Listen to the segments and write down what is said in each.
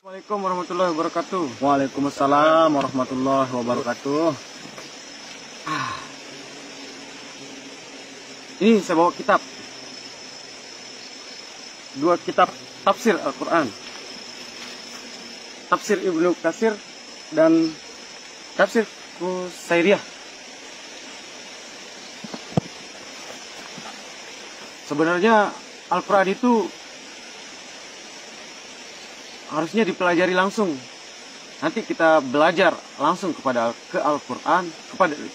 Assalamualaikum warahmatullahi wabarakatuh. Waalaikumsalam warahmatullahi wabarakatuh. Ini saya bawa kitab. Dua kitab tafsir Al-Quran. Tafsir Ibnu Katsir dan tafsir Qusairiyah. Sebenarnya Al-Quran itu harusnya dipelajari langsung. Nanti kita belajar langsung ke Al-Quran,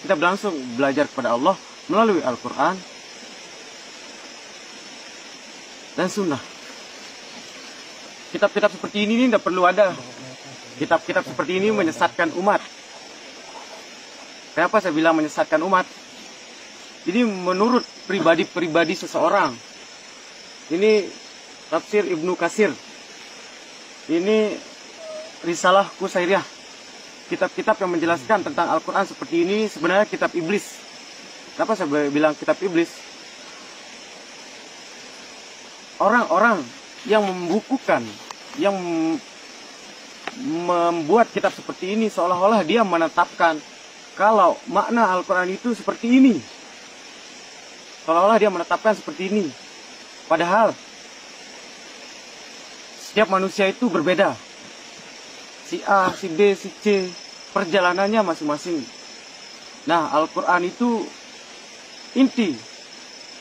kita langsung belajar kepada Allah melalui Al-Quran dan Sunnah. Kitab-kitab seperti ini tidak perlu ada. Kitab-kitab seperti ini menyesatkan umat. Kenapa saya bilang menyesatkan umat? Ini menurut pribadi-pribadi seseorang. Ini tafsir Ibnu Katsir. Ini Risalah Qusairiyah. Kitab-kitab yang menjelaskan tentang Al-Quran seperti ini sebenarnya kitab iblis. Kenapa saya bilang kitab iblis? Orang-orang yang membukukan, yang membuat kitab seperti ini seolah-olah dia menetapkan kalau makna Al-Quran itu seperti ini. Seolah-olah dia menetapkan seperti ini. Padahal setiap manusia itu berbeda. Si A, si B, si C, perjalanannya masing-masing. Nah, Al-Quran itu inti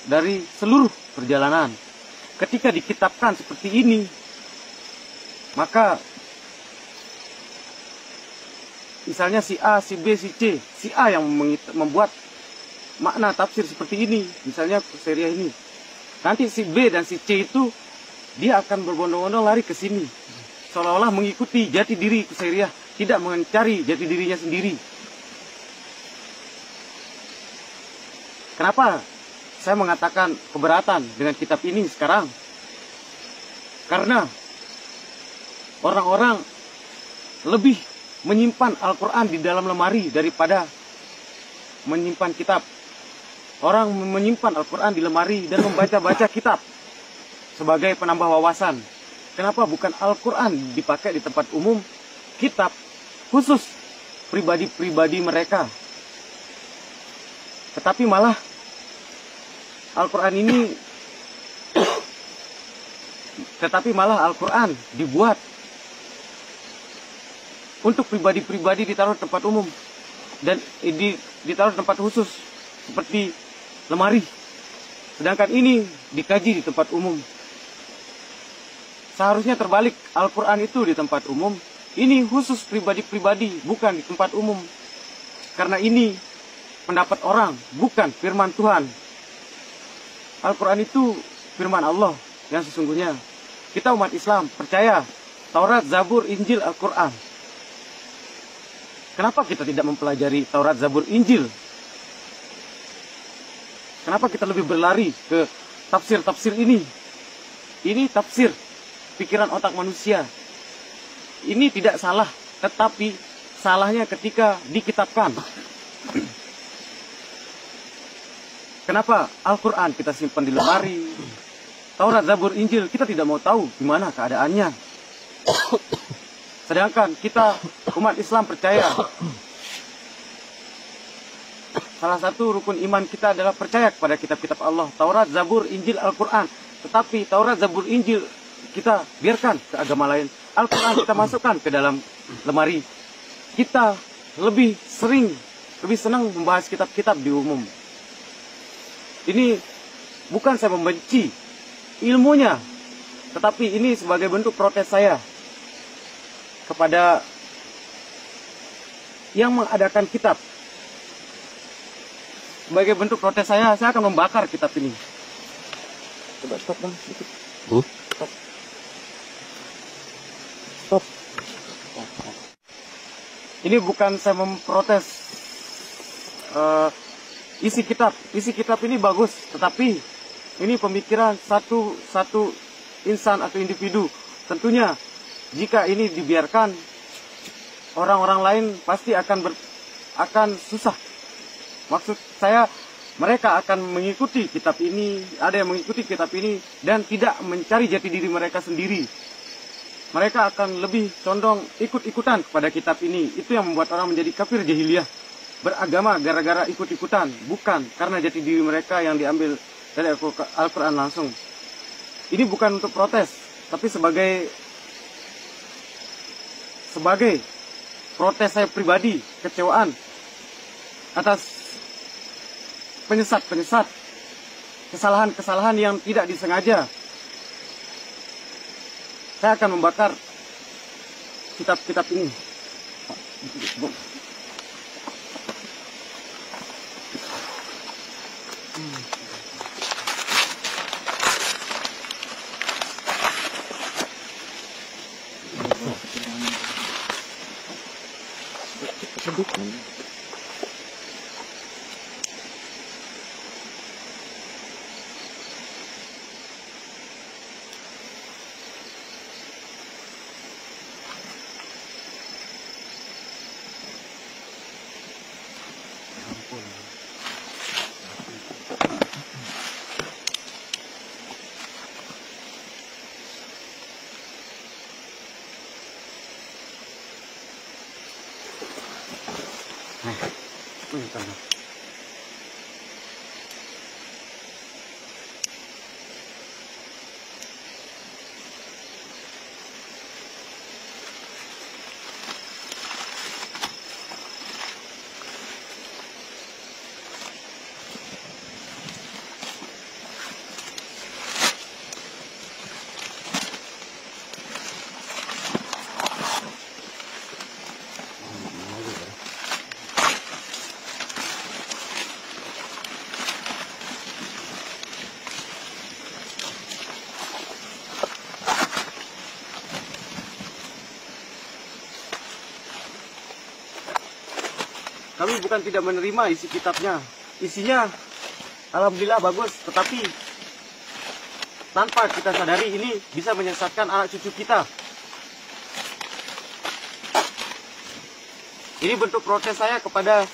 dari seluruh perjalanan. Ketika dikitabkan seperti ini, maka misalnya si A, si B, si C, si A yang membuat makna tafsir seperti ini, misalnya Qusairiyah ini. Nanti si B dan si C itu dia akan berbondong-bondong lari ke sini, seolah-olah mengikuti jati diri Qusairiyah, tidak mencari jati dirinya sendiri. Kenapa saya mengatakan keberatan dengan kitab ini sekarang? Karena orang-orang lebih menyimpan Al-Quran di dalam lemari daripada menyimpan kitab. Orang menyimpan Al-Quran di lemari dan membaca-baca kitab sebagai penambah wawasan. Kenapa bukan Al-Quran dipakai di tempat umum, kitab khusus pribadi-pribadi mereka? Tetapi malah Al-Quran dibuat untuk pribadi-pribadi ditaruh di tempat umum dan ditaruh di tempat khusus seperti lemari. Sedangkan ini dikaji di tempat umum. Seharusnya terbalik, Al-Quran itu di tempat umum, ini khusus pribadi-pribadi, bukan di tempat umum. Karena ini pendapat orang, bukan firman Tuhan. Al-Quran itu firman Allah yang sesungguhnya. Kita umat Islam percaya Taurat, Zabur, Injil, Al-Quran. Kenapa kita tidak mempelajari Taurat, Zabur, Injil? Kenapa kita lebih berlari ke tafsir-tafsir ini? Ini tafsir pikiran otak manusia. Ini tidak salah, tetapi salahnya ketika dikitabkan. Kenapa Al-Quran kita simpan di lemari, Taurat, Zabur, Injil kita tidak mau tahu gimana keadaannya? Sedangkan kita umat Islam percaya salah satu rukun iman kita adalah percaya kepada kitab-kitab Allah, Taurat, Zabur, Injil, Al-Quran. Tetapi Taurat, Zabur, Injil kita biarkan ke agama lain. Al-Quran kita masukkan ke dalam lemari. Kita lebih senang membahas kitab-kitab di umum. Ini bukan saya membenci ilmunya, tetapi ini sebagai bentuk protes saya kepada yang mengadakan kitab. Sebagai bentuk protes saya akan membakar kitab ini. Coba stop bang, sedikit. Stop. Stop. Ini bukan saya memprotes isi kitab. Isi kitab ini bagus, tetapi ini pemikiran satu insan atau individu. Tentunya jika ini dibiarkan, orang-orang lain pasti akan susah. Maksud saya, mereka akan mengikuti kitab ini, ada yang mengikuti kitab ini dan tidak mencari jati diri mereka sendiri. Mereka akan lebih condong ikut-ikutan kepada kitab ini. Itu yang membuat orang menjadi kafir jahiliyah, beragama gara-gara ikut-ikutan, bukan karena jati diri mereka yang diambil dari Al-Quran langsung. Ini bukan untuk protes, tapi sebagai protes saya pribadi, kecewaan atas penyesat, kesalahan-kesalahan yang tidak disengaja. Saya akan membakar kitab-kitab ini. Kami bukan tidak menerima isi kitabnya. Isinya alhamdulillah bagus, tetapi tanpa kita sadari ini bisa menyesatkan anak cucu kita. Ini bentuk protes saya kepada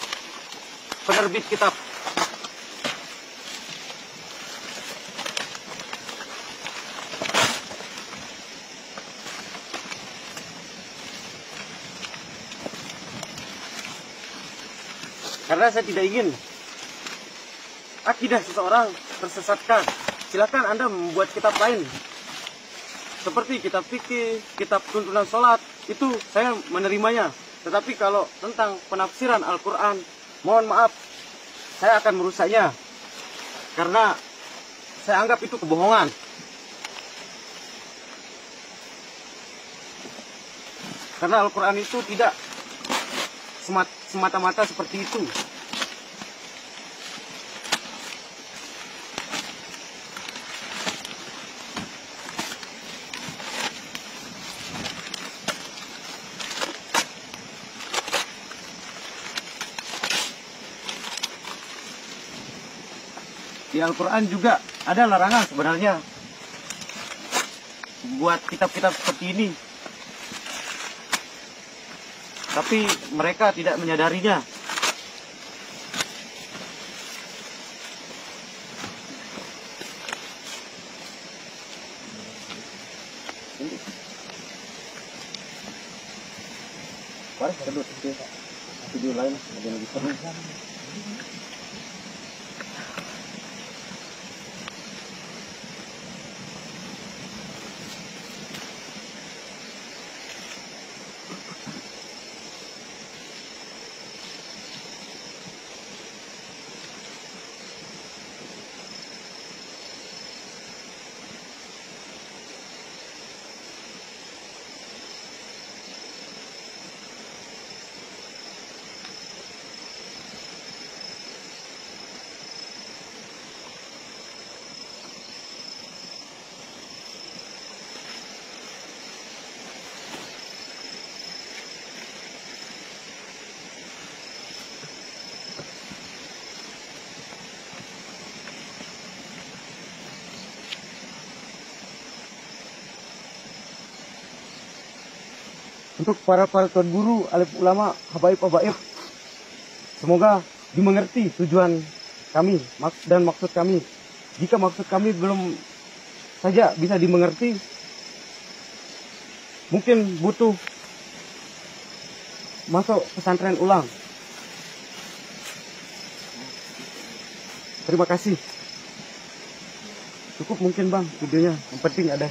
penerbit kitab. Karena saya tidak ingin akidah seseorang tersesatkan. Silakan Anda membuat kitab lain. Seperti kitab fikih, kitab tuntunan sholat, itu saya menerimanya. Tetapi kalau tentang penafsiran Al-Quran, mohon maaf, saya akan merusaknya. Karena saya anggap itu kebohongan. Karena Al-Quran itu tidak semata-mata seperti itu. Di Al-Quran juga ada larangan sebenarnya buat kitab-kitab seperti ini. Tapi mereka tidak menyadarinya. Video lain lagi seru. untuk para tuan guru, alim ulama, habaib, semoga dimengerti tujuan kami dan maksud kami. Jika maksud kami belum saja bisa dimengerti, mungkin butuh masuk pesantren ulang. Terima kasih. Cukup mungkin bang videonya, yang penting ada